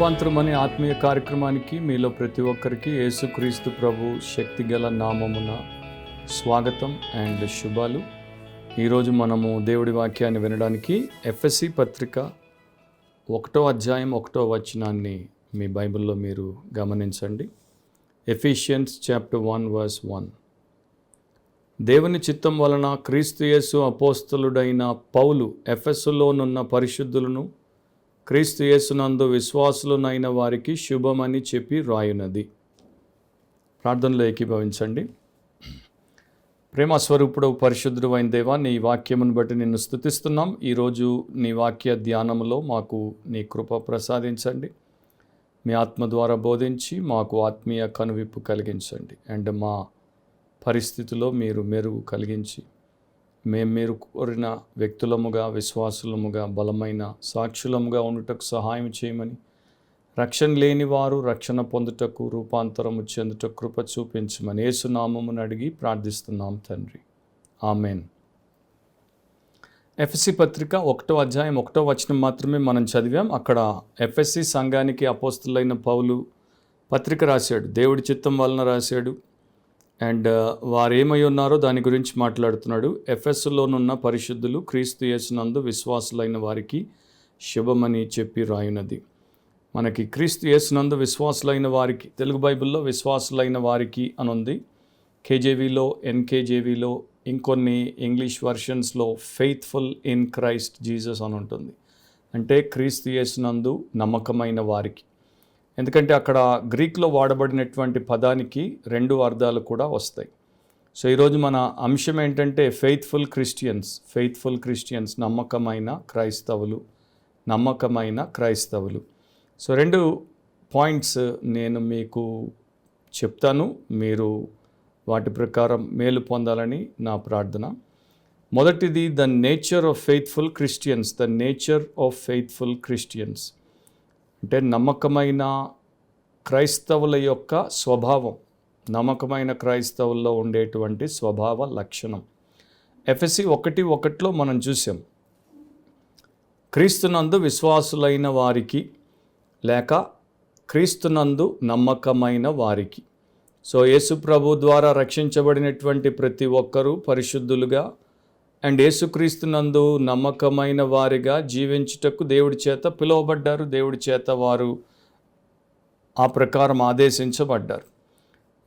రూపాంతరం అనే ఆత్మీయ కార్యక్రమానికి మీలో ప్రతి ఒక్కరికి యేసుక్రీస్తు ప్రభు శక్తిగల నామమున స్వాగతం అండ్ శుభాలు. ఈరోజు మనము దేవుడి వాక్యాన్ని వినడానికి ఎఫ్ఎస్సి పత్రిక 1వ అధ్యాయం 1వ వచనాన్ని మీ బైబిల్లో మీరు గమనించండి. Ephesians chapter 1 verse 1. దేవుని చిత్తం వలన క్రీస్తు యేసు అపోస్తలుడైన పౌలు ఎఫెసులోనున్న పరిశుద్ధులను క్రీస్తు యేసునందు విశ్వాసులనైన వారికి శుభమని చెప్పి రాయునది. ప్రార్థనలో ఏకీభవించండి. ప్రేమ స్వరూపుడు పరిశుద్ధుడు అయిన దేవా, నీ వాక్యమును బట్టి నిన్ను స్తుతిస్తున్నాం. ఈరోజు నీ వాక్య ధ్యానంలో మాకు నీ కృప ప్రసాదించండి. మీ ఆత్మ ద్వారా బోధించి మాకు ఆత్మీయ కనువిప్పు కలిగించండి. అండ్ మా పరిస్థితిలో మీరు మెరుగు కలిగించి మీరు కోరిన వ్యక్తులముగా, విశ్వాసులముగా, బలమైన సాక్షులముగా ఉండుటకు సహాయం చేయమని, రక్షణ లేని వారు రక్షణ పొందుటకు, రూపాంతరము చెందుటకు కృప చూపించమని యేసు నామమును అడిగి ప్రార్థిస్తున్నాం తండ్రి, ఆమెన్. ఎఫ్ఎస్సి పత్రిక 1వ అధ్యాయం 1వ వచనం మాత్రమే మనం చదివాం. అక్కడ ఎఫ్ఎస్సి సంఘానికి అపోస్తలుడైన పౌలు పత్రిక రాశాడు. దేవుడి చిత్తం వలన రాశాడు. అండ్ వారు ఏమై ఉన్నారో దాని గురించి మాట్లాడుతున్నాడు. ఎఫెసులోనున్న పరిశుద్ధులు క్రీస్తు యేసునందు విశ్వాసులైన వారికి శుభమని చెప్పి రాయునది. మనకి క్రీస్తు యేసునందు విశ్వాసులైన వారికి, తెలుగు బైబిల్లో విశ్వాసులైన వారికి అని ఉంది. కేజేవీలో, ఎన్కేజేవీలో, ఇంకొన్ని ఇంగ్లీష్ వర్షన్స్లో ఫెయిత్ఫుల్ ఇన్ క్రైస్ట్ జీసస్ అని ఉంటుంది. అంటే క్రీస్తు యేసునందు నమ్మకమైన వారికి. ఎందుకంటే అక్కడ గ్రీక్లో వాడబడినటువంటి పదానికి 2 అర్థాలు కూడా వస్తాయి. సో ఈరోజు మన అంశం ఏంటంటే ఫెయిత్ఫుల్ క్రిస్టియన్స్, నమ్మకమైన క్రైస్తవులు. సో 2 పాయింట్స్ నేను మీకు చెప్తాను, మీరు వాటి ప్రకారం మేలు పొందాలని నా ప్రార్థన. మొదటిది the nature of faithful Christians. అంటే నమ్మకమైన క్రైస్తవుల యొక్క స్వభావం, నమ్మకమైన క్రైస్తవుల్లో ఉండేటువంటి స్వభావ లక్షణం. ఎఫెసీ 1:1 మనం చూసాం, క్రీస్తునందు విశ్వాసులైన వారికి లేక క్రీస్తునందు నమ్మకమైన వారికి. సో యేసు ప్రభు ద్వారా రక్షించబడినటువంటి ప్రతి ఒక్కరూ పరిశుద్ధులుగా అండ్ యేసుక్రీస్తునందు నమ్మకమైన వారిగా జీవించుటకు దేవుడి చేత పిలువబడ్డారు. దేవుడి చేత వారు ఆ ప్రకారం ఆదేశించబడ్డారు.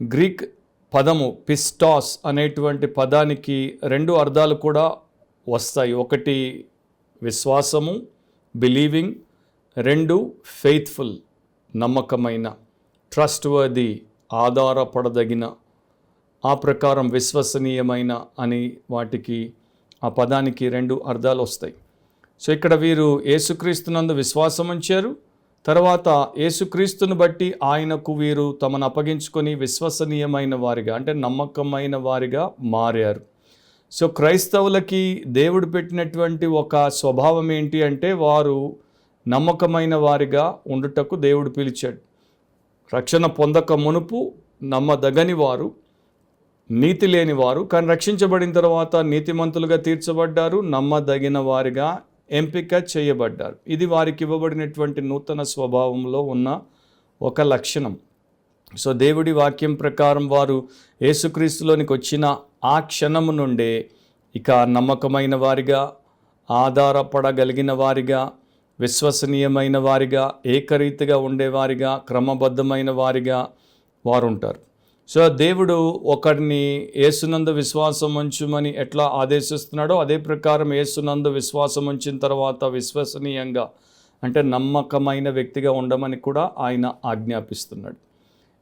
గ్రీక్ పదము పిస్టాస్ అనేటువంటి పదానికి 2 అర్థాలు కూడా వస్తాయి. ఒకటి విశ్వాసము, బిలీవింగ్. 2 ఫెయిత్ఫుల్, నమ్మకమైన, ట్రస్ట్వర్ది, ఆధారపడదగిన, ఆ ప్రకారం విశ్వసనీయమైన అని వాటికి, ఆ పదానికి 2 అర్థాలు వస్తాయి. సో ఇక్కడ వీరు యేసుక్రీస్తునందు విశ్వాసం ఉంచారు. తర్వాత యేసుక్రీస్తును బట్టి ఆయనకు వీరు తమను అప్పగించుకొని విశ్వసనీయమైన వారిగా, అంటే నమ్మకమైన వారిగా మారారు. సో క్రైస్తవులకి దేవుడు పెట్టినటువంటి ఒక స్వభావం ఏంటి అంటే వారు నమ్మకమైన వారిగా ఉండుటకు దేవుడు పిలిచాడు. రక్షణ పొందక మునుపు నమ్మదగని వారు, నీతి లేని వారు, కానీ రక్షించబడిన తర్వాత నీతిమంతులుగా తీర్చబడ్డారు, నమ్మదగిన వారిగా ఎంపిక చేయబడ్డారు. ఇది వారికి ఇవ్వబడినటువంటి నూతన స్వభావంలో ఉన్న ఒక లక్షణం. సో దేవుడి వాక్యం ప్రకారం వారు యేసుక్రీస్తులోనికి వచ్చిన ఆ క్షణము నుండే ఇక నమ్మకమైన వారిగా, ఆధారపడగలిగిన వారిగా, విశ్వసనీయమైన వారిగా, ఏకరీతిగా ఉండేవారిగా, క్రమబద్ధమైన వారిగా వారు ఉంటారు. సో దేవుడు ఒకరిని యేసునందు విశ్వాసం ఉంచుమని ఎట్లా ఆదేశిస్తున్నాడో అదే ప్రకారం యేసునందు విశ్వాసం ఉంచిన తర్వాత విశ్వసనీయంగా, అంటే నమ్మకమైన వ్యక్తిగా ఉండమని కూడా ఆయన ఆజ్ఞాపిస్తున్నాడు.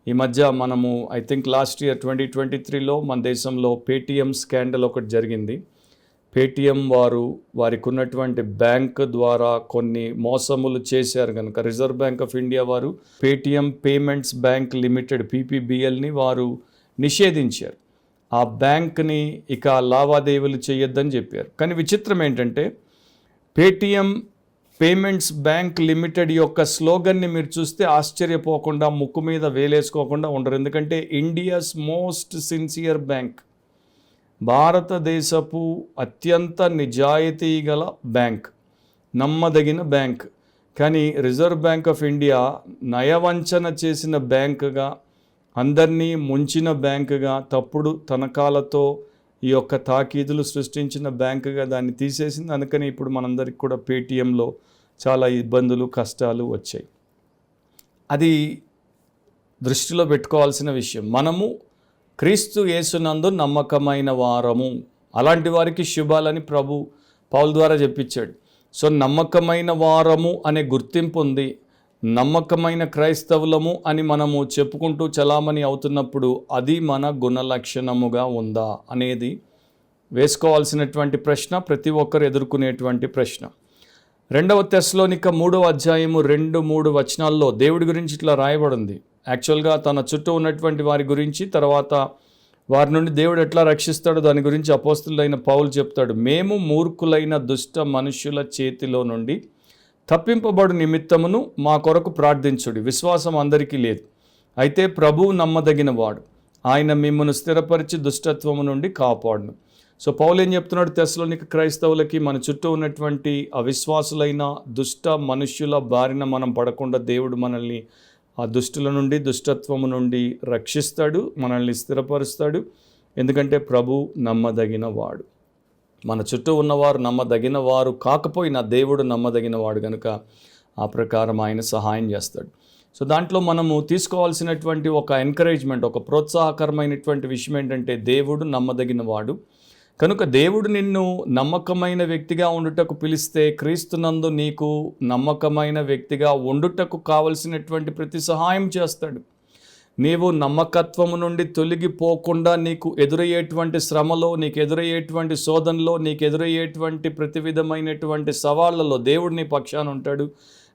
ఈ మధ్య మనము ఐ థింక్ లాస్ట్ ఇయర్ 2023లో మన దేశంలో పేటీఎం స్కాండల్ ఒకటి జరిగింది. పేటీఎం వారికి ఉన్నటువంటి బ్యాంక్ ద్వారా కొన్ని మోసములు చేశారు కనుక రిజర్వ్ బ్యాంక్ ఆఫ్ ఇండియా వారు పేటీఎం పేమెంట్స్ బ్యాంక్ లిమిటెడ్ PPBLని వారు నిషేధించారు. ఆ బ్యాంక్ని ఇక లావాదేవీలు చేయొద్దని చెప్పారు. కానీ విచిత్రం ఏంటంటే పేటీఎం పేమెంట్స్ బ్యాంక్ లిమిటెడ్ యొక్క స్లోగన్ని మీరు చూస్తే ఆశ్చర్యపోకుండా, ముక్కు మీద వేలేసుకోకుండా ఉండరు. ఎందుకంటే ఇండియాస్ మోస్ట్ సిన్సియర్ బ్యాంక్, భారతదేశపు అత్యంత నిజాయితీ గల బ్యాంక్, నమ్మదగిన బ్యాంక్. కానీ రిజర్వ్ బ్యాంక్ ఆఫ్ ఇండియా నయవంచన చేసిన బ్యాంకుగా, అందరినీ ముంచిన బ్యాంకుగా, తప్పుడు తనఖాలతో ఈ యొక్క తాకీదులు సృష్టించిన బ్యాంకుగా దాన్ని తీసేసింది. అందుకని ఇప్పుడు మనందరికి కూడా పేటీఎంలో చాలా ఇబ్బందులు, కష్టాలు వచ్చాయి. అది దృష్టిలో పెట్టుకోవాల్సిన విషయం. మనము క్రీస్తు యేసునందు నమ్మకమైన వారము, అలాంటి వారికి శుభాలని ప్రభు పౌలు ద్వారా చెప్పించాడు. సో నమ్మకమైన వారము అనే గుర్తింపు ఉంది. నమ్మకమైన క్రైస్తవులము అని మనము చెప్పుకుంటూ చలామణి అవుతున్నప్పుడు అది మన గుణలక్షణముగా ఉందా అనేది వేసుకోవాల్సినటువంటి ప్రశ్న, ప్రతి ఒక్కరు ఎదుర్కొనేటువంటి ప్రశ్న. 2వ తెస్సలోనిక 3వ అధ్యాయము 2-3 వచనాల్లో దేవుడి గురించి ఇట్లా రాయబడింది. యాక్చువల్గా తన చుట్టూ ఉన్నటువంటి వారి గురించి, తర్వాత వారి నుండి దేవుడు ఎట్లా రక్షిస్తాడో దాని గురించి అపోస్తలుడైన పౌలు చెప్తాడు. మేము మూర్ఖులైన దుష్ట మనుష్యుల చేతిలో నుండి తప్పింపబడు నిమిత్తమును మా కొరకు ప్రార్థించుడి. విశ్వాసం అందరికీ లేదు, అయితే ప్రభువు నమ్మదగిన వాడు, ఆయన మిమ్మల్ని స్థిరపరిచి దుష్టత్వము నుండి కాపాడును. సో పౌలు ఏం చెప్తున్నాడు తెస్సలోనిక క్రైస్తవులకి, మన చుట్టూ ఉన్నటువంటి అవిశ్వాసులైన దుష్ట మనుష్యుల బారిన మనం పడకుండా దేవుడు మనల్ని ఆ దుష్టుల నుండి, దుష్టత్వము నుండి రక్షిస్తాడు, మనల్ని స్థిరపరుస్తాడు. ఎందుకంటే ప్రభు నమ్మదగిన వాడు. మన చుట్టూ ఉన్నవారు నమ్మదగిన వారు కాకపోయినా దేవుడు నమ్మదగిన వాడు కనుక ఆ ప్రకారం ఆయన సహాయం చేస్తాడు. సో దాంట్లో మనము తీసుకోవాల్సినటువంటి ఒక ఎంకరేజ్మెంట్, ఒక ప్రోత్సాహకరమైనటువంటి విషయం ఏంటంటే దేవుడు నమ్మదగిన వాడు కనుక దేవుడు నిన్ను నమ్మకమైన వ్యక్తిగా ఉండుటకు పిలిస్తే, క్రీస్తునందు నీకు నమ్మకమైన వ్యక్తిగా ఉండుటకు కావలసినటువంటి ప్రతి సహాయం చేస్తాడు. నీవు నమ్మకత్వము నుండి తొలగిపోకుండా నీకు ఎదురయ్యేటువంటి శ్రమలో, నీకు ఎదురయ్యేటువంటి శోధనలో, నీకు ఎదురయ్యేటువంటి ప్రతి విధమైనటువంటి సవాళ్లలో దేవుడు నీ పక్షాన ఉంటాడు,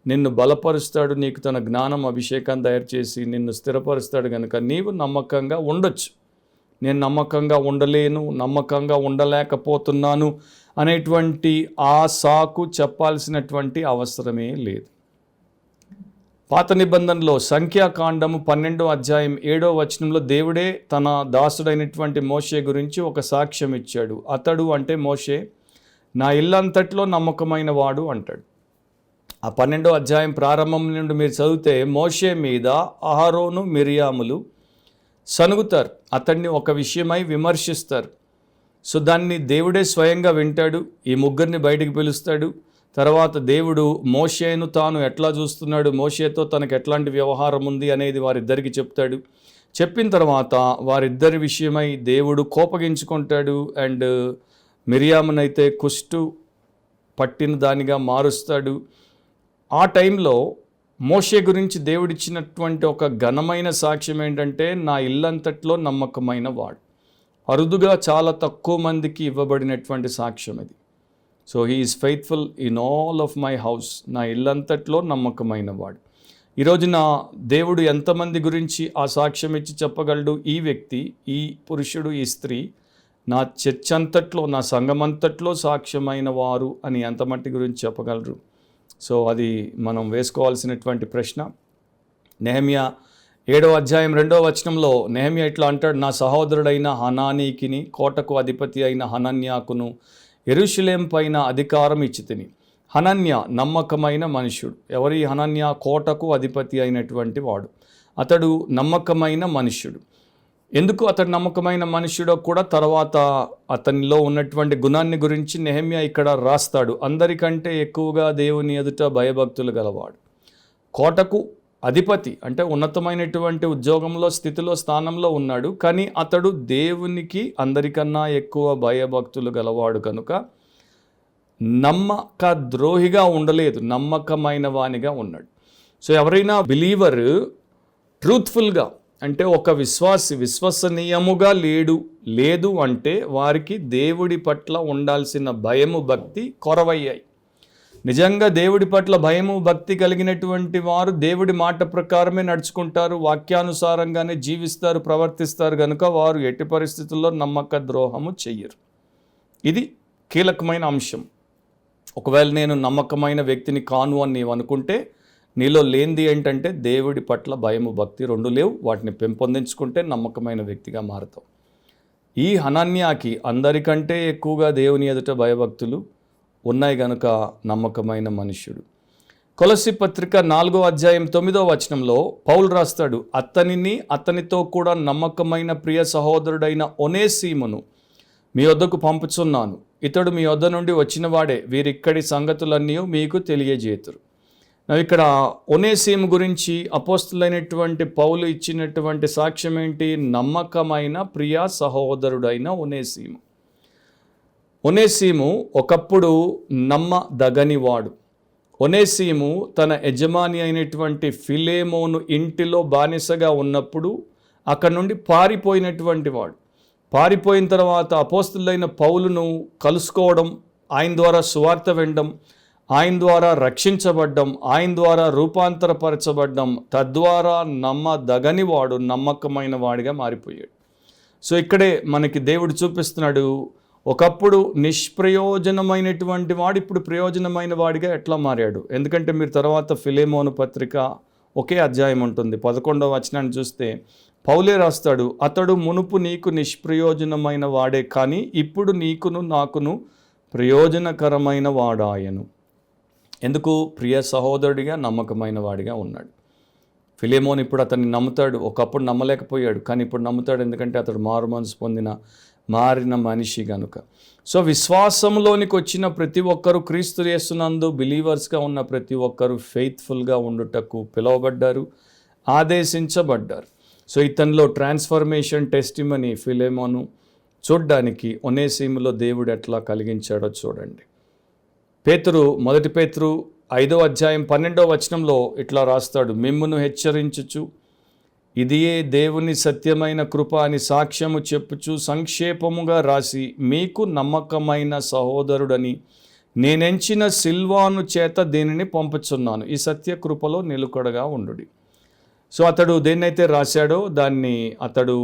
నిన్ను బలపరుస్తాడు, నీకు తన జ్ఞానం అభిషేకం తయారు చేసి నిన్ను స్థిరపరుస్తాడు. కనుక నీవు నమ్మకంగా ఉండొచ్చు. నేను నమ్మకంగా ఉండలేను, నమ్మకంగా ఉండలేకపోతున్నాను అనేటువంటి ఆ సాకు చెప్పాల్సినటువంటి అవసరమే లేదు. పాత నిబంధనలో సంఖ్యాకాండము 12వ అధ్యాయం 7వ వచనంలో దేవుడే తన దాసుడైనటువంటి మోషే గురించి ఒక సాక్ష్యం ఇచ్చాడు. అతడు అంటే మోషే నా ఇల్లంతట్లో నమ్మకమైన వాడు అంటాడు. ఆ 12వ అధ్యాయం ప్రారంభం నుండి మీరు చదివితే మోషే మీద అహరోను, మిరియాములు సనుగుతారు, అతన్ని ఒక విషయమై విమర్శిస్తారు. సో దాన్ని దేవుడే స్వయంగా వింటాడు, ఈ ముగ్గురిని బయటికి పిలుస్తాడు. తర్వాత దేవుడు మోషేను తాను ఎట్లా చూస్తున్నాడు, మోషేతో తనకు ఎట్లాంటి వ్యవహారం ఉంది అనేది వారిద్దరికి చెప్తాడు. చెప్పిన తర్వాత వారిద్దరి విషయమై దేవుడు కోపగించుకుంటాడు. అండ్ మిరియామునైతే కుష్టు పట్టిన దానిగా మారుస్తాడు. ఆ టైంలో మోషే గురించి దేవుడిచ్చినటువంటి ఒక ఘనమైన సాక్ష్యం ఏంటంటే నా ఇల్లంతట్లో నమ్మకమైన వాడు. అరుదుగా చాలా తక్కువ మందికి ఇవ్వబడినటువంటి సాక్ష్యం ఇది. So he is faithful in all of my house. నా ఇల్లంతట్లో నమ్మకమైన వాడు. ఈరోజు నా దేవుడు ఎంతమంది గురించి ఆ సాక్ష్యం ఇచ్చి చెప్పగలడు, ఈ వ్యక్తి, ఈ పురుషుడు, ఈ స్త్రీ నా చర్చ్ అంతట్లో, నా సంఘమంతట్లో సాక్ష్యమైన వారు అని ఎంతమంది గురించి చెప్పగలరు? సో అది మనం వేసుకోవాల్సినటువంటి ప్రశ్న. నెహెమ్యా 7వ అధ్యాయం 2వ వచనంలో నెహెమ్యా ఇట్లా అంటాడు, నా సహోదరుడైన హనానీకిని, కోటకు అధిపతి అయిన హనన్యాకును యెరూషలేం పైన అధికారం ఇచ్చితిని. హనన్య నమ్మకమైన మనుష్యుడు. ఎవరి హనన్య? కోటకు అధిపతి అయినటువంటి వాడు. అతడు నమ్మకమైన మనుష్యుడు. ఎందుకు అతడు నమ్మకమైన మనుష్యుడో కూడా తర్వాత అతనిలో ఉన్నటువంటి గుణాన్ని గురించి నెహెమ్యా ఇక్కడ రాస్తాడు. అందరికంటే ఎక్కువగా దేవుని ఎదుట భయభక్తులు గలవాడు. కోటకు అధిపతి అంటే ఉన్నతమైనటువంటి ఉద్యోగంలో, స్థితిలో, స్థానంలో ఉన్నాడు. కానీ అతడు దేవునికి అందరికన్నా ఎక్కువ భయభక్తులు గలవాడు కనుక నమ్మక ద్రోహిగా ఉండలేదు, నమ్మకమైన వానిగా ఉన్నాడు. సో ఎవరైనా బిలీవర్ ట్రూత్ఫుల్గా అంటే ఒక విశ్వసనీయముగా లేదు అంటే వారికి దేవుడి పట్ల ఉండాల్సిన భయము, భక్తి కొరవయ్యాయి. నిజంగా దేవుడి పట్ల భయము, భక్తి కలిగినటువంటి వారు దేవుడి మాట ప్రకారమే నడుచుకుంటారు, వాక్యానుసారంగానే జీవిస్తారు, ప్రవర్తిస్తారు. కనుక వారు ఎట్టి పరిస్థితుల్లో నమ్మక ద్రోహము చెయ్యరు. ఇది కీలకమైన అంశం. ఒకవేళ నేను నమ్మకమైన వ్యక్తిని కాను అని నీవు అనుకుంటే నీలో లేనిది ఏంటంటే దేవుడి పట్ల భయము, భక్తి రెండు లేవు. వాటిని పెంపొందించుకుంటే నమ్మకమైన వ్యక్తిగా మారుతావు. ఈ హనన్యాకి అందరికంటే ఎక్కువగా దేవుని ఎదుట భయభక్తులు ఉన్నాయి గనుక నమ్మకమైన మనుష్యుడు. కొలస్సీ పత్రిక 4వ అధ్యాయం 9వ వచనంలో పౌలు రాస్తాడు, అతనిని అతనితో కూడా నమ్మకమైన ప్రియ సహోదరుడైన ఒనేసీమును మీ వద్దకు పంపుచున్నాను. ఇతడు మీ వద్ద నుండి వచ్చినవాడే. వీరిక్కడి సంగతులన్నీ మీకు తెలియజేతురు. ఇక్కడ ఒనేసీము గురించి అపోస్తులైనటువంటి పౌలు ఇచ్చినటువంటి సాక్ష్యం ఏంటి? నమ్మకమైన ప్రియ సహోదరుడైన ఒనేసీము. ఒనేసీము ఒకప్పుడు నమ్మదగనివాడు. ఒనేసీము తన యజమాని అయినటువంటి ఫిలేమోను ఇంటిలో బానిసగా ఉన్నప్పుడు అక్కడ నుండి పారిపోయినటువంటి వాడు. పారిపోయిన తర్వాత అపోస్తులైన పౌలును కలుసుకోవడం, ఆయన ద్వారా సువార్త వినడం, ఆయన ద్వారా రక్షించబడ్డం, ఆయన ద్వారా రూపాంతరపరచబడ్డం, తద్వారా నమ్మదగని వాడు నమ్మకమైన వాడిగా మారిపోయాడు. సో ఇక్కడే మనకి దేవుడు చూపిస్తున్నాడు, ఒకప్పుడు నిష్ప్రయోజనమైనటువంటి వాడు ఇప్పుడు ప్రయోజనమైన వాడిగా ఎట్లా మారాడు. ఎందుకంటే మీరు తర్వాత ఫిలేమోను పత్రిక ఒకే అధ్యాయం ఉంటుంది, 11వ వచనాన్ని చూస్తే పౌలే రాస్తాడు, అతడు మునుపు నీకు నిష్ప్రయోజనమైన వాడే, కానీ ఇప్పుడు నీకును నాకును ప్రయోజనకరమైన వాడాయను. ఎందుకు? ప్రియ సహోదరుడిగా నమ్మకమైన వాడిగా ఉన్నాడు. ఫిలేమోన్ ఇప్పుడు అతన్ని నమ్ముతాడు. ఒకప్పుడు నమ్మలేకపోయాడు, కానీ ఇప్పుడు నమ్ముతాడు. ఎందుకంటే అతడు మారు మనసు పొందిన మారిన మనిషి కనుక. సో విశ్వాసంలోనికి వచ్చిన ప్రతి ఒక్కరూ, క్రీస్తు యేసునందు బిలీవర్స్గా ఉన్న ప్రతి ఒక్కరూ ఫెయిత్ఫుల్గా ఉండుటకు పిలువబడ్డారు, ఆదేశించబడ్డారు. సో ఇతనిలో ట్రాన్స్ఫర్మేషన్ టెస్టిమనీ ఫిలేమోను చూడ్డానికి ఒనేసీములో దేవుడు ఎట్లా కలిగించాడో చూడండి. మొదటి పేతురు 5వ అధ్యాయం 12వ వచనంలో ఇట్లా రాస్తాడు, మిమ్మును హెచ్చరించుచు ఇదియే దేవుని సత్యమైన కృప అని సాక్ష్యము చెప్పుచు సంక్షేపముగా రాసి మీకు నమ్మకమైన సహోదరుడని నేనెంచిన సిల్వాను చేత దీనిని పంపుచున్నాను. ఈ సత్య కృపలో నిలుకడగా ఉండుడి. సో అతడు దేన్నైతే రాశాడో దాన్ని అతడు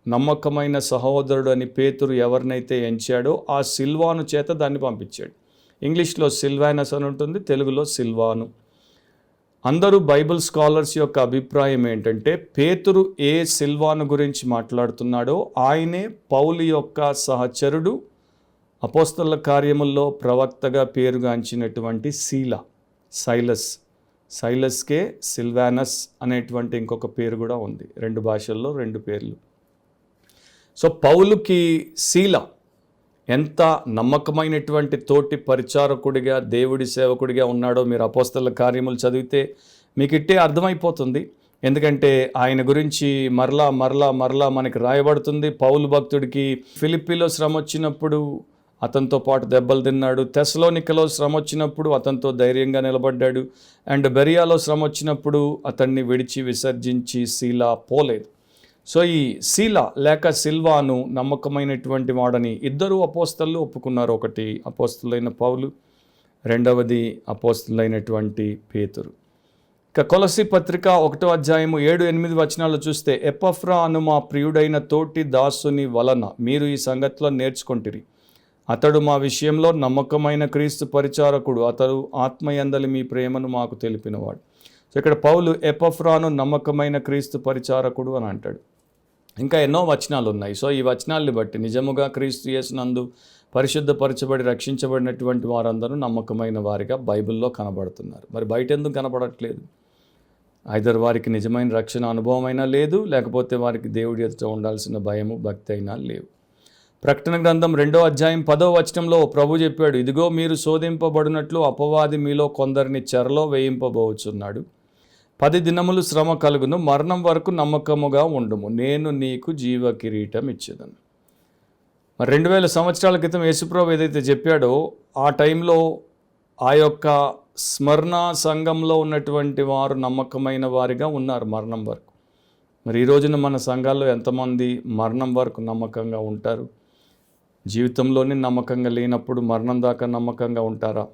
నమ్మకమైన సహోదరుడు అని పేతురు ఎవరినైతే ఎంచాడో ఆ సిల్వాను చేత దాన్ని పంపించాడు. ఇంగ్లీష్లో సిల్వానస్ అని ఉంటుంది, తెలుగులో సిల్వాను. అందరూ బైబిల్ స్కాలర్స్ యొక్క అభిప్రాయం ఏంటంటే పేతురు ఏ సిల్వాను గురించి మాట్లాడుతున్నాడో ఆయనే పౌలు యొక్క సహచరుడు, అపోస్తల కార్యముల్లో ప్రవక్తగా పేరుగాంచినటువంటి సైలస్కే సిల్వానస్ అనేటువంటి ఇంకొక పేరు కూడా ఉంది. 2 భాషల్లో 2 పేర్లు. సో పౌలుకి శీల ఎంత నమ్మకమైనటువంటి తోటి పరిచారకుడిగా, దేవుడి సేవకుడిగా ఉన్నాడో మీరు అపోస్తల కార్యములు చదివితే మీకు ఇట్టే అర్థమైపోతుంది. ఎందుకంటే ఆయన గురించి మరలా మనకి రాయబడుతుంది. పౌలు భక్తుడికి ఫిలిప్పీలో శ్రమ వచ్చినప్పుడు అతనితో పాటు దెబ్బలు తిన్నాడు, తెస్సలోనికలో శ్రమ వచ్చినప్పుడు అతనితో ధైర్యంగా నిలబడ్డాడు, అండ్ బెరియాలో శ్రమ వచ్చినప్పుడు అతన్ని విసర్జించి శీల పోలేదు. సో ఈ శీల లేక సిల్వాను నమ్మకమైనటువంటి వాడని ఇద్దరు అపోస్తలు ఒప్పుకున్నారు. ఒకటి అపోస్తలులైన పౌలు, రెండవది అపోస్తలులైనటువంటి పేతురు. ఇక కొలస్సీ పత్రిక 1వ అధ్యాయము 7-8 వచనాలు చూస్తే, ఎపఫ్రా అను మా ప్రియుడైన తోటి దాసుని వలన మీరు ఈ సంగతిలో నేర్చుకొంటిరి. అతడు మా విషయంలో నమ్మకమైన క్రీస్తు పరిచారకుడు, అతడు ఆత్మయందలి మీ ప్రేమను మాకు తెలిపినవాడు. సో ఇక్కడ పౌలు ఎపఫ్రాను నమ్మకమైన క్రీస్తు పరిచారకుడు అని అంటాడు. ఇంకా ఎన్నో వచనాలు ఉన్నాయి. సో ఈ వచనాల్ని బట్టి నిజముగా క్రీస్తు యేసునందు పరిశుద్ధపరచబడి రక్షించబడినటువంటి వారందరూ నమ్మకమైన వారిగా బైబిల్లో కనబడుతున్నారు. మరి బయట ఎందుకు కనబడట్లేదు? ఐదర్ వారికి నిజమైన రక్షణ అనుభవం అయినా లేదు, లేకపోతే వారికి దేవుడి ఎదుట ఉండాల్సిన భయము, భక్తి అయినా లేవు. ప్రకటన గ్రంథం 2వ అధ్యాయం 10వ వచనంలో ప్రభు చెప్పాడు, ఇదిగో మీరు శోధింపబడినట్లు అపవాది మీలో కొందరిని చెరలో వేయింపబోచున్నాడు. 10 దినములు శ్రమ కలుగును, మరణం వరకు నమ్మకముగా ఉండుము, నేను నీకు జీవ కిరీటం ఇచ్చేదను. మరి 2000 సంవత్సరాల క్రితం యేసుప్రభు ఏదైతే చెప్పాడో ఆ టైంలో ఆ యొక్క స్మరణ సంఘంలో ఉన్నటువంటి వారు నమ్మకమైన వారిగా ఉన్నారు మరణం వరకు. మరి ఈ రోజున మన సంఘాల్లో ఎంతమంది మరణం వరకు నమ్మకంగా ఉంటారు? జీవితంలోనే నమ్మకంగా లేనప్పుడు మరణం దాకా నమ్మకంగా ఉంటారా?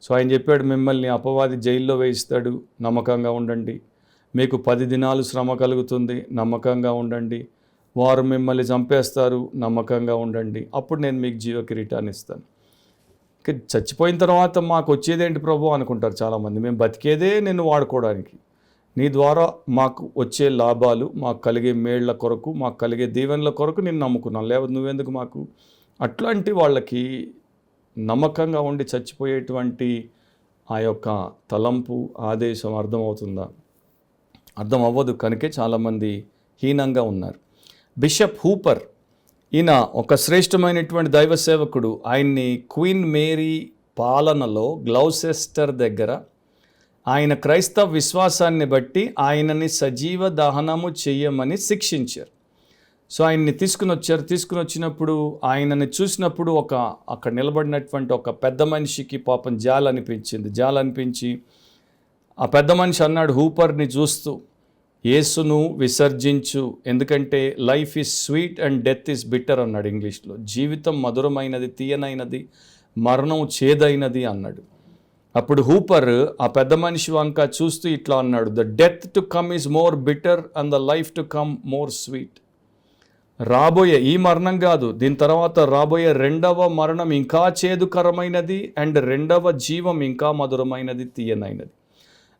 సో ఆయన చెప్పాడు, మిమ్మల్ని అపవాది జైల్లో వేయిస్తాడు, నమ్మకంగా ఉండండి. మీకు 10 దినాలు శ్రమ కలుగుతుంది, నమ్మకంగా ఉండండి. వారు మిమ్మల్ని చంపేస్తారు, నమ్మకంగా ఉండండి. అప్పుడు నేను మీకు జీవ కిరీటాన్ని ఇస్తాను. చచ్చిపోయిన తర్వాత మాకు వచ్చేదేంటి ప్రభు అనుకుంటారు చాలామంది. మేము బతికేదే నిన్ను వాడుకోవడానికి, నీ ద్వారా మాకు వచ్చే లాభాలు, మాకు కలిగే మేళ్ల కొరకు, మాకు కలిగే దీవెనల కొరకు నేను నమ్ముకున్నాను, లేకపోతే నువ్వెందుకు మాకు? అట్లాంటి వాళ్ళకి నమ్మకంగా ఉండి చచ్చిపోయేటువంటి ఆ యొక్క తలంపు ఆదేశం అర్థమవుతుందా? అర్థం అవ్వదు. కనుకే చాలామంది హీనంగా ఉన్నారు. బిషప్ హూపర్, ఈయన ఒక శ్రేష్టమైనటువంటి దైవ సేవకుడు. ఆయన్ని క్వీన్ మేరీ పాలనలో గ్లౌసెస్టర్ దగ్గర ఆయన క్రైస్తవ విశ్వాసాన్ని బట్టి ఆయనని సజీవ దహనము చెయ్యమని శిక్షించారు. సో ఆయన్ని తీసుకుని వచ్చినప్పుడు ఆయనని చూసినప్పుడు అక్కడ నిలబడినటువంటి ఒక పెద్ద మనిషికి పాపం జాలనిపించి ఆ పెద్ద మనిషి అన్నాడు హూపర్ని చూస్తూ, యేసును విసర్జించు, ఎందుకంటే life is sweet and death is bitter అన్నాడు ఇంగ్లీష్లో. జీవితం మధురమైనది, తీయనైనది, మరణం చేదైనది అన్నాడు. అప్పుడు హూపర్ ఆ పెద్ద మనిషి వంక చూస్తూ ఇట్లా అన్నాడు, the death to come is more bitter and the life to come more sweet. రాబోయే ఈ మరణం కాదు, దీని తర్వాత రాబోయే రెండవ మరణం ఇంకా చేదుకరమైనది అండ్ రెండవ జీవం ఇంకా మధురమైనది, తీయనైనది.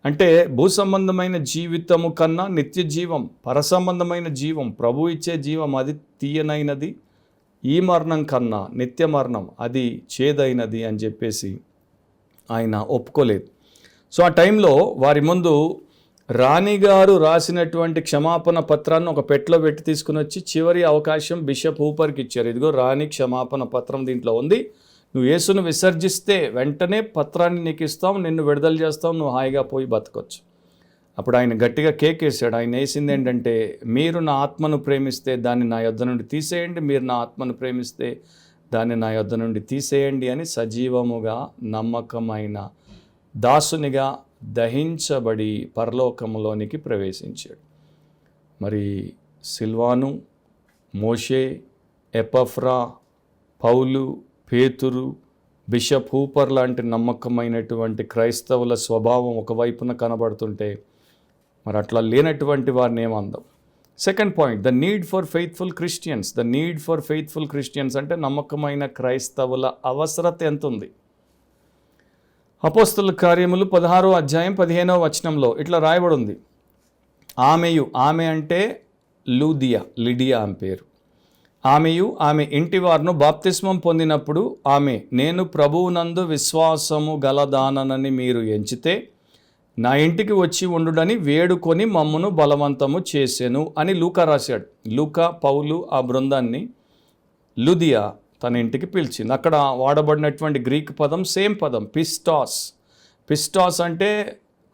అంటే భూ సంబంధమైన జీవితము కన్నా నిత్య జీవం, పరసంబంధమైన జీవం, ప్రభు ఇచ్చే జీవం అది తీయనైనది. ఈ మరణం కన్నా నిత్య మరణం అది చేదైనది అని చెప్పేసి ఆయన ఒప్పుకోలేదు. సో ఆ టైంలో వారి ముందు రాణిగారు రాసినటువంటి క్షమాపణ పత్రాన్ని ఒక పెట్టెలో పెట్టి తీసుకుని వచ్చి చివరి అవకాశం బిషప్ హూపర్కి ఇచ్చారు. ఇదిగో రాణి క్షమాపణ పత్రం దీంట్లో ఉంది, నువ్వు యేసును విసర్జిస్తే వెంటనే పత్రాన్ని నీకు ఇస్తాం, నిన్ను విడుదల చేస్తాం, నువ్వు హాయిగా పోయి బతకొచ్చు. అప్పుడు ఆయన గట్టిగా కేకేశాడు. ఆయన వేసింది ఏంటంటే, మీరు నా ఆత్మను ప్రేమిస్తే దాన్ని నా యొద్ద నుండి తీసేయండి, మీరు నా ఆత్మను ప్రేమిస్తే దాన్ని నా యొద్ద నుండి తీసేయండి అని సజీవముగా నమ్మకమైన దాసునిగా దహించబడి పరలోకములోనికి ప్రవేశించాడు. మరి సిల్వాను, మోషే, ఎపఫ్రా, పౌలు, పేతురు, బిషప్ హూపర్ లాంటి నమ్మకమైనటువంటి క్రైస్తవుల స్వభావం ఒకవైపున కనబడుతుంటే మరి అట్లా లేనటువంటి వారిని ఏమందాం? Second point, the need for faithful Christians. The need for faithful Christians అంటే నమ్మకమైన క్రైస్తవుల అవసరత ఎంత ఉంది? అపోస్తలుల కార్యములు 16వ అధ్యాయం 15వ వచనంలో ఇట్లా రాయబడి ఉంది, ఆమె అంటే లిడియా అని పేరు. ఆమె ఇంటి వారును బాప్తిస్మం పొందినప్పుడు ఆమె, నేను ప్రభువునందు విశ్వాసము గలదానని మీరు ఎంచితే నా ఇంటికి వచ్చి ఉండుడని వేడుకొని మమ్మను బలవంతము చేసెను అని లూకా రాశాడు. లూకా, పౌలు ఆ బృందాన్ని లుదియా తన ఇంటికి పిలిచింది. అక్కడ వాడబడినటువంటి గ్రీక్ పదం సేమ్ పదం, పిస్టాస్ అంటే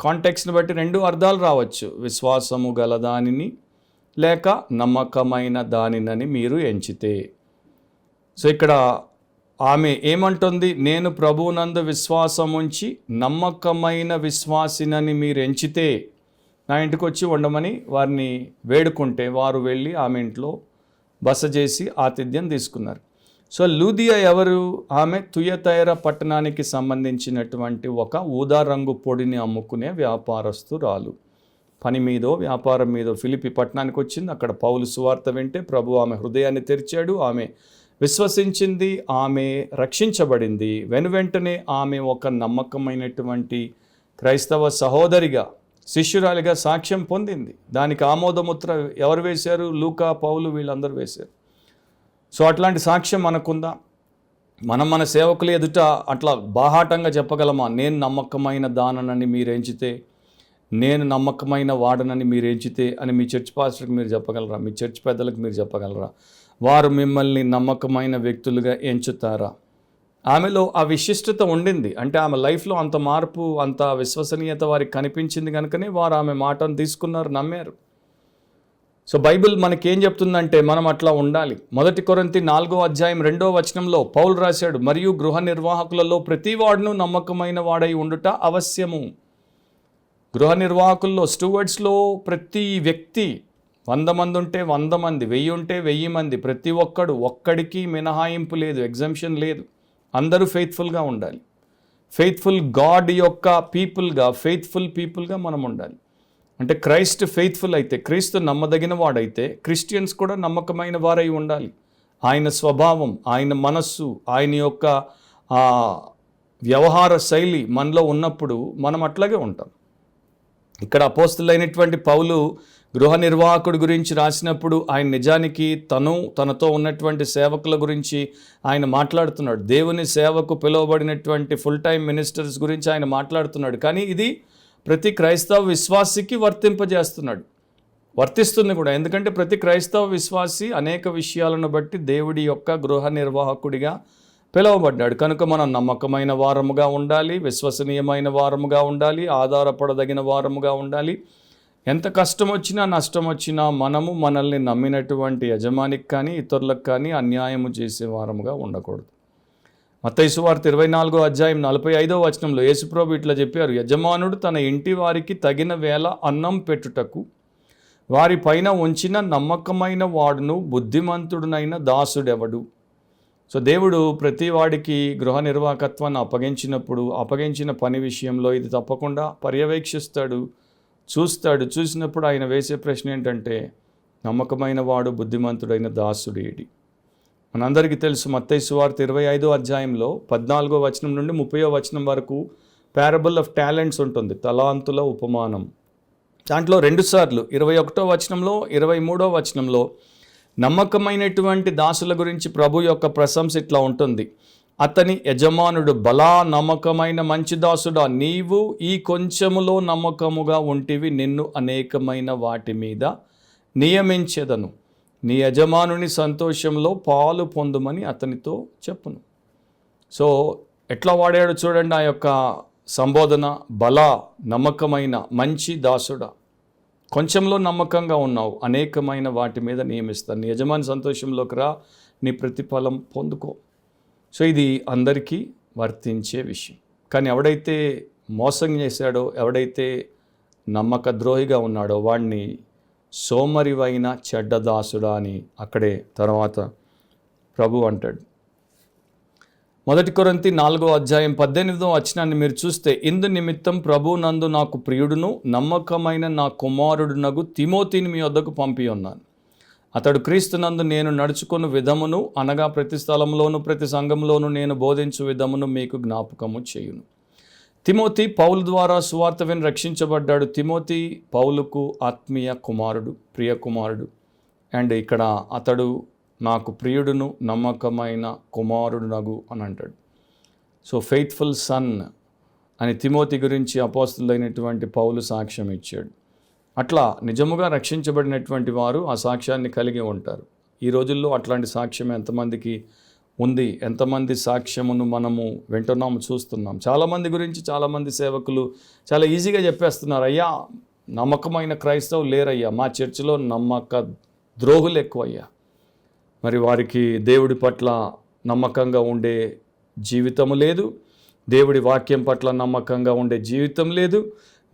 కాంటెక్స్ని బట్టి రెండు అర్థాలు రావచ్చు, విశ్వాసము గల దానిని లేక నమ్మకమైన దానినని మీరు ఎంచితే. సో ఇక్కడ ఆమె ఏమంటుంది, నేను ప్రభువునందు విశ్వాసముంచి నమ్మకమైన విశ్వాసినని మీరు ఎంచితే నా ఇంటికి వచ్చి ఉండమని వారిని వేడుకుంటే వారు వెళ్ళి ఆమె ఇంట్లో బస చేసి ఆతిథ్యం తీసుకున్నారు. సో లూదియా ఎవరు? ఆమె తుయతైర పట్టణానికి సంబంధించినటువంటి ఒక ఊదా రంగు పొడిని అమ్ముకునే వ్యాపారస్తురాలు. పని మీదో వ్యాపారం మీదో ఫిలిప్పి పట్టణానికి వచ్చింది. అక్కడ పౌలు సువార్త వింటే ప్రభు ఆమె హృదయాన్ని తెరిచాడు. ఆమె విశ్వసించింది, ఆమె రక్షించబడింది. వెనువెంటనే ఆమె ఒక నమ్మకమైనటువంటి క్రైస్తవ సహోదరిగా, శిష్యురాలిగా సాక్ష్యం పొందింది. దానికి ఆమోదముద్ర ఎవరు వేశారు? లూకా, పౌలు వీళ్ళందరూ వేశారు. సో అట్లాంటి సాక్ష్యం మనకుందా? మన సేవకులు ఎదుట అట్లా బాహాటంగా చెప్పగలమా? నేను నమ్మకమైన దానని మీరు ఎంచితే, నేను నమ్మకమైన వాడనని మీరు ఎంచితే అని మీ చర్చ్ పాస్టర్కి మీరు చెప్పగలరా? మీ చర్చ్ పెద్దలకు మీరు చెప్పగలరా? వారు మిమ్మల్ని నమ్మకమైన వ్యక్తులుగా ఎంచుతారా? ఆమెలో ఆ విశిష్టత ఉండింది. అంటే ఆమె లైఫ్లో అంత మార్పు, అంత విశ్వసనీయత వారికి కనిపించింది కనుకనే వారు ఆమె మాటను తీసుకున్నారు, నమ్మారు. సో బైబిల్ మనకేం చెప్తుందంటే మనం అట్లా ఉండాలి. 1 కొరింథీ 4వ అధ్యాయం 2వ వచనంలో పౌలు రాశాడు, మరియు గృహ నిర్వాహకులలో ప్రతి వాడును నమ్మకమైన వాడై ఉండుట అవశ్యము. గృహ నిర్వాహకుల్లో, స్టూవర్డ్స్లో ప్రతి వ్యక్తి 100 మంది ఉంటే 100 మంది, 1000 ఉంటే 1000 మంది, ప్రతి ఒక్కడికి మినహాయింపు లేదు, ఎగ్జంప్షన్ లేదు. అందరూ ఫెయిత్ఫుల్గా ఉండాలి. ఫెయిత్ఫుల్ గాడ్ యొక్క ఫెయిత్ఫుల్ పీపుల్గా మనం ఉండాలి. అంటే క్రైస్ట్ ఫెయిత్ఫుల్ అయితే, క్రీస్తు నమ్మదగిన వాడైతే క్రిస్టియన్స్ కూడా నమ్మకమైన వారై ఉండాలి. ఆయన స్వభావం, ఆయన మనస్సు, ఆయన యొక్క వ్యవహార శైలి మనలో ఉన్నప్పుడు మనం అట్లాగే ఉంటాం. ఇక్కడ అపోస్తులైనటువంటి పౌలు గృహ నిర్వాహకుడి గురించి రాసినప్పుడు ఆయన నిజానికి తనతో ఉన్నటువంటి సేవకుల గురించి ఆయన మాట్లాడుతున్నాడు. దేవుని సేవకు పిలువబడినటువంటి ఫుల్ టైం మినిస్టర్స్ గురించి ఆయన మాట్లాడుతున్నాడు. కానీ ఇది ప్రతి క్రైస్తవ విశ్వాసికి వర్తిస్తుంది కూడా. ఎందుకంటే ప్రతి క్రైస్తవ విశ్వాసి అనేక విషయాలను బట్టి దేవుడి యొక్క గృహ నిర్వాహకుడిగా పిలువబడ్డాడు. కనుక మనం నమ్మకమైన వారముగా ఉండాలి, విశ్వసనీయమైన వారముగా ఉండాలి, ఆధారపడదగిన వారముగా ఉండాలి. ఎంత కష్టం వచ్చినా నష్టం వచ్చినా మనల్ని నమ్మినటువంటి యజమానికి కానీ ఇతరులకు కానీ అన్యాయము చేసే వారముగా ఉండకూడదు. మత్తయి సువార్త 24వ అధ్యాయం 45వ వచనంలో యేసుప్రభు ఇట్లా చెప్పారు, యజమానుడు తన ఇంటి వారికి తగిన వేళ అన్నం పెట్టుటకు వారి పైన ఉంచిన నమ్మకమైన వాడును బుద్ధిమంతుడునైన దాసుడెవడు. సో దేవుడు ప్రతి వాడికి గృహ నిర్వాహకత్వాన్ని అప్పగించిన పని విషయంలో ఇది తప్పకుండా పర్యవేక్షిస్తాడు, చూసినప్పుడు ఆయన వేసే ప్రశ్న ఏంటంటే, నమ్మకమైన వాడు బుద్ధిమంతుడైన దాసుడేడి. మనందరికీ తెలుసు మత్తయి సువార్త 25వ అధ్యాయంలో 14వ వచనం నుండి 30వ వచనం వరకు పారబుల్ ఆఫ్ టాలెంట్స్ ఉంటుంది, తలాంతుల ఉపమానం. దాంట్లో 2 సార్లు 21వ వచనంలో 23వ వచనంలో నమ్మకమైనటువంటి దాసుల గురించి ప్రభు యొక్క ప్రశంస ఇట్లా ఉంటుంది, అతని యజమానుడు బలా నమ్మకమైన మంచి దాసుడా, నీవు ఈ కొంచెములో నమ్మకముగా ఉంటివి, నిన్ను అనేకమైన వాటి మీద నియమించెదను, నీ యజమానుని సంతోషంలో పాలు పొందుమని అతనితో చెప్పును. సో ఎట్లా వాడాడు చూడండి ఆ యొక్క సంబోధన, బలా నమ్మకమైన మంచి దాసుడా, కొంచెంలో నమ్మకంగా ఉన్నావు, అనేకమైన వాటి మీద నియమిస్తాను, నీ యజమాని సంతోషంలోకి రా, నీ ప్రతిఫలం పొందుకో. సో ఇది అందరికీ వర్తించే విషయం. కానీ ఎవడైతే మోసం చేశాడో, ఎవడైతే నమ్మక ద్రోహిగా ఉన్నాడో వాడిని సోమరివైన చెడ్డదాసుడా అని అక్కడే తర్వాత ప్రభు అంటాడు. 1 కొరింథీ 4వ అధ్యాయం 18వ వచనాన్ని మీరు చూస్తే, ఇందు నిమిత్తం ప్రభు నందు నాకు ప్రియుడును నమ్మకమైన నా కుమారుడునగు తిమోతిని మీ వద్దకు పంపి ఉన్నాను. అతడు క్రీస్తునందు నేను నడుచుకున్న విధమును, అనగా ప్రతి స్థలంలోను ప్రతి సంఘంలోనూ నేను బోధించు విధమును మీకు జ్ఞాపకము చేయును. తిమోతి పౌలు ద్వారా సువార్త విని రక్షించబడ్డాడు. తిమోతి పౌలుకు ఆత్మీయ కుమారుడు, ప్రియ కుమారుడు. అండ్ ఇక్కడ అతడు నాకు ప్రియుడును నమ్మకమైన కుమారుడునగు అని అంటాడు. సో ఫెయిత్ఫుల్ సన్ అని తిమోతి గురించి అపోస్తులైనటువంటి పౌలు సాక్ష్యం ఇచ్చాడు. అట్లా నిజముగా రక్షించబడినటువంటి వారు ఆ సాక్ష్యాన్ని కలిగి ఉంటారు. ఈ రోజుల్లో అట్లాంటి సాక్ష్యం ఎంతమందికి ఉంది, ఎంతమంది సాక్ష్యమును మనము వింటున్నాము, చూస్తున్నాం. చాలామంది గురించి చాలామంది సేవకులు చాలా ఈజీగా చెప్పేస్తున్నారు, అయ్యా నమ్మకమైన క్రైస్తవులు లేరయ్యా, మా చర్చిలో నమ్మక ద్రోహులు ఎక్కువయ్యా. మరి వారికి దేవుడి పట్ల నమ్మకంగా ఉండే జీవితము లేదు, దేవుడి వాక్యం పట్ల నమ్మకంగా ఉండే జీవితం లేదు,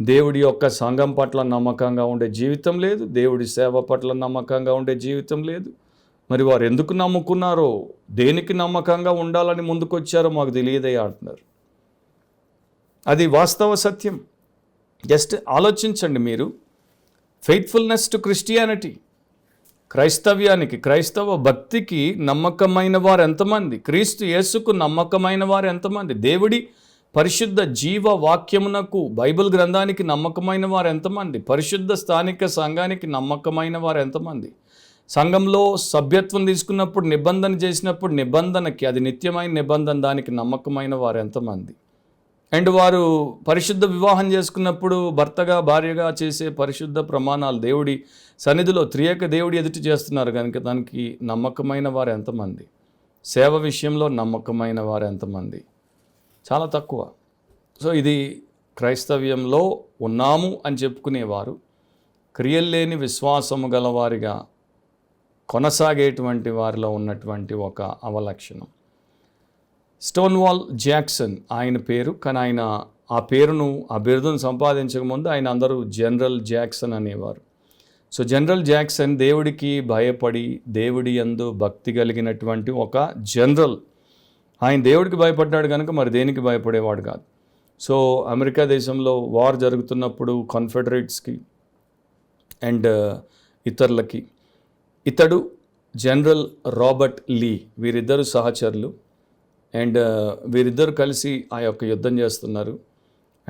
దేవుడి యొక్క సంఘం పట్ల నమ్మకంగా ఉండే జీవితం లేదు, దేవుడి సేవ పట్ల నమ్మకంగా ఉండే జీవితం లేదు. మరి వారు ఎందుకు నమ్ముకున్నారో, దేనికి నమ్మకంగా ఉండాలని ముందుకొచ్చారో మాకు తెలియదయ్యా అంటున్నారు. అది వాస్తవ సత్యం. జస్ట్ ఆలోచించండి మీరు. ఫెయిత్ఫుల్నెస్ టు క్రిస్టియానిటీ, క్రైస్తవ్యానికి, క్రైస్తవ భక్తికి నమ్మకమైన వారు ఎంతమంది? క్రీస్తు యేసుకు నమ్మకమైన వారు ఎంతమంది? దేవుడి పరిశుద్ధ జీవ వాక్యమునకు, బైబిల్ గ్రంథానికి నమ్మకమైన వారు ఎంతమంది? పరిశుద్ధ స్థానిక సంఘానికి నమ్మకమైన వారు ఎంతమంది? సంఘంలో సభ్యత్వం తీసుకున్నప్పుడు, నిబంధన చేసినప్పుడు, నిబంధనకి, అది నిత్యమైన నిబంధన, దానికి నమ్మకమైన వారు ఎంతమంది? అండ్ వారు పరిశుద్ధ వివాహం చేసుకున్నప్పుడు భర్తగా భార్యగా చేసే పరిశుద్ధ ప్రమాణాలు దేవుడి సన్నిధిలో త్రియేక దేవుడి ఎదుటి చేస్తున్నారు కనుక దానికి నమ్మకమైన వారు ఎంతమంది? సేవ విషయంలో నమ్మకమైన వారు ఎంతమంది? చాలా తక్కువ. సో ఇది క్రైస్తవ్యంలో ఉన్నాము అని చెప్పుకునేవారు క్రియల్లేని విశ్వాసము గలవారిగా కొనసాగేటువంటి వారిలో ఉన్నటువంటి ఒక అవలక్షణం. స్టోన్వాల్ జాక్సన్ ఆయన పేరు, కానీ ఆయన ఆ పేరును, ఆ బిరుదును సంపాదించకముందు ఆయన అందరూ జనరల్ జాక్సన్ అనేవారు. సో జనరల్ జాక్సన్ దేవుడికి భయపడి, దేవుడి యందు భక్తి కలిగినటువంటి ఒక జనరల్. ఆయన దేవుడికి భయపడ్డాడు కనుక మరి దేనికి భయపడేవాడు కాదు. సో అమెరికా దేశంలో వార్ జరుగుతున్నప్పుడు కాన్ఫెడరేట్స్కి అండ్ ఇతరులకి, ఇతడు జనరల్ రాబర్ట్ లీ, వీరిద్దరు సహచరులు. అండ్ వీరిద్దరు కలిసి ఆ యొక్క యుద్ధం చేస్తున్నారు.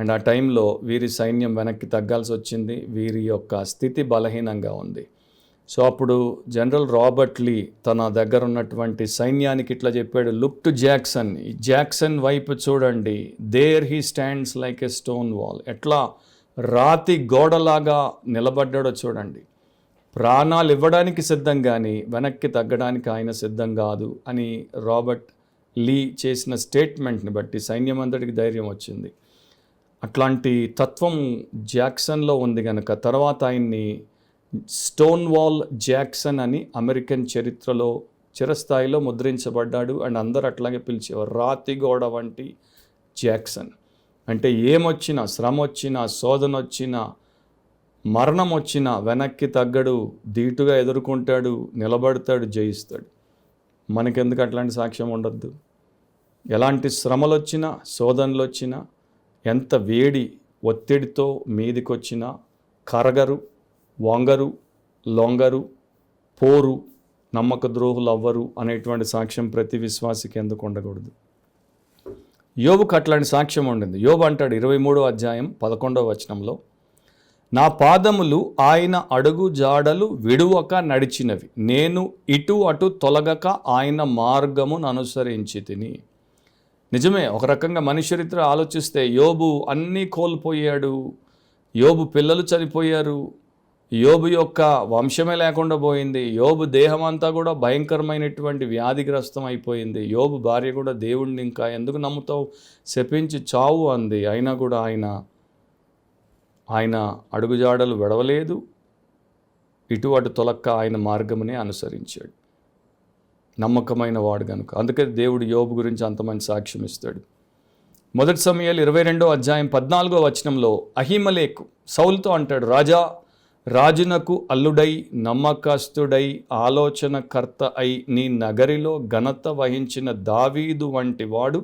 అండ్ ఆ టైంలో వీరి సైన్యం వెనక్కి తగ్గాల్సి వచ్చింది. వీరి యొక్క స్థితి బలహీనంగా ఉంది. సో అప్పుడు జనరల్ రాబర్ట్ లీ తన దగ్గర ఉన్నటువంటి సైన్యానికి ఇట్లా చెప్పాడు, లుక్ టు జాక్సన్, ఈ జాక్సన్ వైపు చూడండి, there he stands like a stone wall. ఎట్లా రాతి గోడలాగా నిలబడ్డాడో చూడండి. ప్రాణాలు ఇవ్వడానికి సిద్ధం కానీ వెనక్కి తగ్గడానికి ఆయన సిద్ధం కాదు అని రాబర్ట్ లీ చేసిన స్టేట్మెంట్ని బట్టి సైన్యం అంతటికి ధైర్యం వచ్చింది. అట్లాంటి తత్వం జాక్సన్లో ఉంది కనుక తర్వాత ఆయన్ని స్టోన్ వాల్ జాక్సన్ అని అమెరికన్ చరిత్రలో చిరస్థాయిలో ముద్రించబడ్డాడు. అండ్ అందరు అట్లాగే పిలిచేవారు, రాతి గోడ వంటి జాక్సన్. అంటే ఏమొచ్చినా, శ్రమ వచ్చినా, శోధన వచ్చినా, మరణం వచ్చినా వెనక్కి తగ్గడు, ధీటుగా ఎదుర్కొంటాడు, నిలబడతాడు, జయిస్తాడు. మనకెందుకు అట్లాంటి సాక్ష్యం ఉండద్దు? ఎలాంటి శ్రమలు వచ్చినా, శోధనలు వచ్చినా, ఎంత వేడి ఒత్తిడితో మీదికొచ్చినా కరగరు, వంగరు, లొంగరు, పోరు, నమ్మక ద్రోహులు అవ్వరు అనేటువంటి సాక్ష్యం ప్రతి విశ్వాసికి ఎందుకు ఉండకూడదు? యోబుకు అట్లాంటి సాక్ష్యం ఉండింది. యోబు అంటాడు 23వ అధ్యాయం 11వ వచనంలో, నా పాదములు ఆయన అడుగు జాడలు విడువక నడిచినవి, నేను ఇటు అటు తొలగక ఆయన మార్గమును అనుసరించి తిని. నిజమే, ఒక రకంగా మనిషి చరిత్ర ఆలోచిస్తే యోబు అన్నీ కోల్పోయాడు. యోబు పిల్లలు చనిపోయారు. యోబు యొక్క వంశమే లేకుండా పోయింది. యోబు దేహం అంతా కూడా భయంకరమైనటువంటి వ్యాధిగ్రస్తం అయిపోయింది. యోబు భార్య కూడా దేవుడిని ఇంకా ఎందుకు నమ్ముతావు, శపించి చావు అంది. అయినా కూడా ఆయన అడుగుజాడలు విడవలేదు, ఇటు అటు తొలక్క ఆయన మార్గమునే అనుసరించాడు. నమ్మకమైన వాడు కనుక అందుకే దేవుడు యోబు గురించి అంత మంచి సాక్ష్యం ఇస్తాడు. 1 సమూయేలు 22వ అధ్యాయం 14వ వచనంలో అహీమలేకు సౌలుతో అంటాడు, రాజునకు అల్లుడై, నమ్మకస్తుడై, ఆలోచనకర్త అయి నీ నగరిలో ఘనత వహించిన దావీదు వంటి వాడు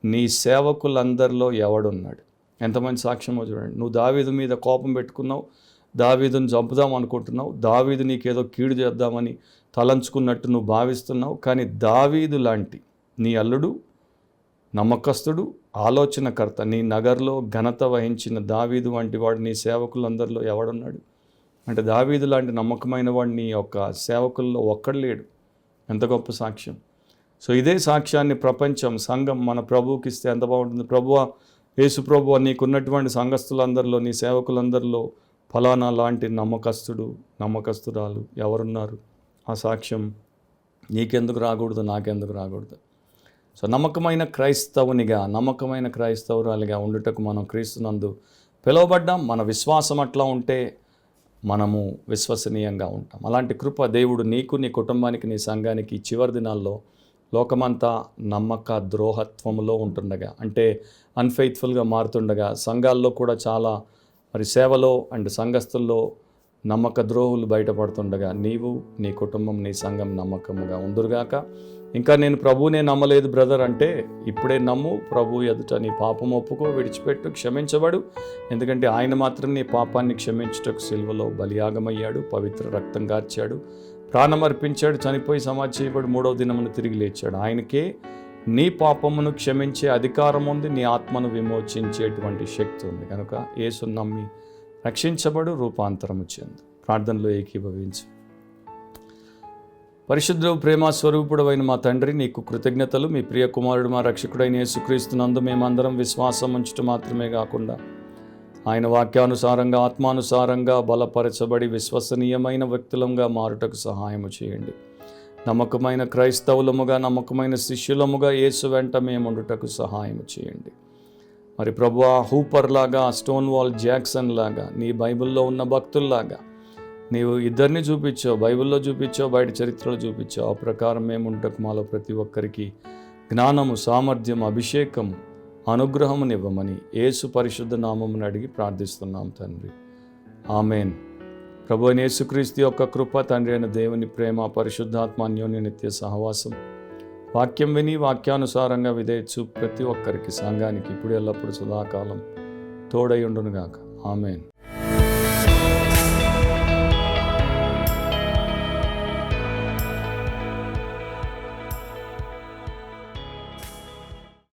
నీ సేవకులందరిలో ఎవడున్నాడు? ఎంతమంది సాక్ష్యమో చూడండి. నువ్వు దావీదు మీద కోపం పెట్టుకున్నావు, దావీదుని చంపుదాం అనుకుంటున్నావు, దావీదు నీకేదో కీడు చేద్దామని తలంచుకున్నట్టు నువ్వు భావిస్తున్నావు. కానీ దావీదు లాంటి నీ అల్లుడు, నమ్మకస్తుడు, ఆలోచనకర్త, నీ నగర్లో ఘనత వహించిన దావీదు వంటి వాడు నీ సేవకులందరిలో ఎవడున్నాడు? అంటే దావీదు లాంటి నమ్మకమైన వాడు నీ యొక్క సేవకుల్లో ఒక్కడు లేడు. ఎంత గొప్ప సాక్ష్యం! సో ఇదే సాక్ష్యాన్ని ప్రపంచం, సంఘం మన ప్రభువుకి ఇస్తే ఎంత బాగుంటుంది. ప్రభువా, యేసు ప్రభువా, నీకున్నటువంటి సంఘస్థులందరిలో, నీ సేవకులందరిలో ఫలానా లాంటి నమ్మకస్తుడు, నమ్మకస్తురాలు ఎవరున్నారు? ఆ సాక్ష్యం నీకెందుకు రాకూడదు, నాకెందుకు రాకూడదు? సో నమ్మకమైన క్రైస్తవునిగా, నమ్మకమైన క్రైస్తవురాలిగా ఉండుటకు మనం క్రీస్తునందు పిలువబడ్డాం. మన విశ్వాసం అట్లా ఉంటే మనము విశ్వసనీయంగా ఉంటాం. అలాంటి కృప దేవుడు నీకు, నీ కుటుంబానికి, నీ సంఘానికి చివరి దినాల్లో లోకమంతా నమ్మక ద్రోహత్వములో ఉంటుండగా, అంటే అన్ఫెయిత్ఫుల్గా మారుతుండగా, సంఘాల్లో కూడా చాలా సేవలో అండ్ సంఘస్థుల్లో నమ్మక ద్రోహులు బయటపడుతుండగా నీవు, నీ కుటుంబం, నీ సంఘం నమ్మకముగా ఉందురుగాక. ఇంకా నేను ప్రభువునే నమ్మలేదు బ్రదర్ అంటే ఇప్పుడే నమ్ము. ప్రభు ఎదుట నీ పాపం ఒప్పుకో, విడిచిపెట్టు, క్షమించబడు. ఎందుకంటే ఆయన మాత్రం నీ పాపాన్ని క్షమించుటకు సిలువలో బలియాగమయ్యాడు, పవిత్ర రక్తం కార్చాడు, ప్రాణం అర్పించాడు, చనిపోయి సమాధి చేయబడి 3వ దినమున తిరిగి లేచాడు. ఆయనకే నీ పాపమును క్షమించే అధికారం ఉంది, నీ ఆత్మను విమోచించేటువంటి శక్తి ఉంది. కనుక యేసును నమ్మి రక్షించబడు, రూపాంతరము చెందు. ప్రార్థనలో ఏకీభవించు. పరిశుద్ధ ప్రేమ స్వరూపుడైన మా తండ్రి, నీకు కృతజ్ఞతలు. మీ ప్రియ కుమారుడు మా రక్షకుడైన యేసుక్రీస్తునందు మేమందరం విశ్వాసం ఉంచడం మాత్రమే కాకుండా ఆయన వాక్యానుసారంగా, ఆత్మానుసారంగా బలపరచబడి విశ్వసనీయమైన వ్యక్తులంగా మారుటకు సహాయము చేయండి. నమ్మకమైన క్రైస్తవులముగా, నమ్మకమైన శిష్యులముగా యేసు వెంట మేము ఉండుటకు సహాయము చేయండి. మరి ప్రభువా, హూపర్ లాగా, స్టోన్ వాల్ జాక్సన్ లాగా, నీ బైబిల్లో ఉన్న భక్తుల్లాగా నీవు ఇద్దరిని చూపించావు, బైబిల్లో చూపించావు, బయట చరిత్రలో చూపించావు. ఆ ప్రకారం మేము ఉంటకు మాలో ప్రతి ఒక్కరికి జ్ఞానము, సామర్థ్యం, అభిషేకం, అనుగ్రహమునివ్వమని యేసు పరిశుద్ధ నామమును అడిగి ప్రార్థిస్తున్నాం తండ్రి. ఆమెన్. ప్రభు అయిన యేసుక్రీస్తు యొక్క కృప, తండ్రి అయిన దేవుని ప్రేమ, పరిశుద్ధాత్మ అన్యోన్య నిత్య సహవాసం, వాక్యం విని వాక్యానుసారంగా విధేయచు ప్రతి ఒక్కరికి, సంఘానికి ఇప్పుడు ఎల్లప్పుడు సదాకాలం తోడై ఉండునుగాక. ఆమెన్.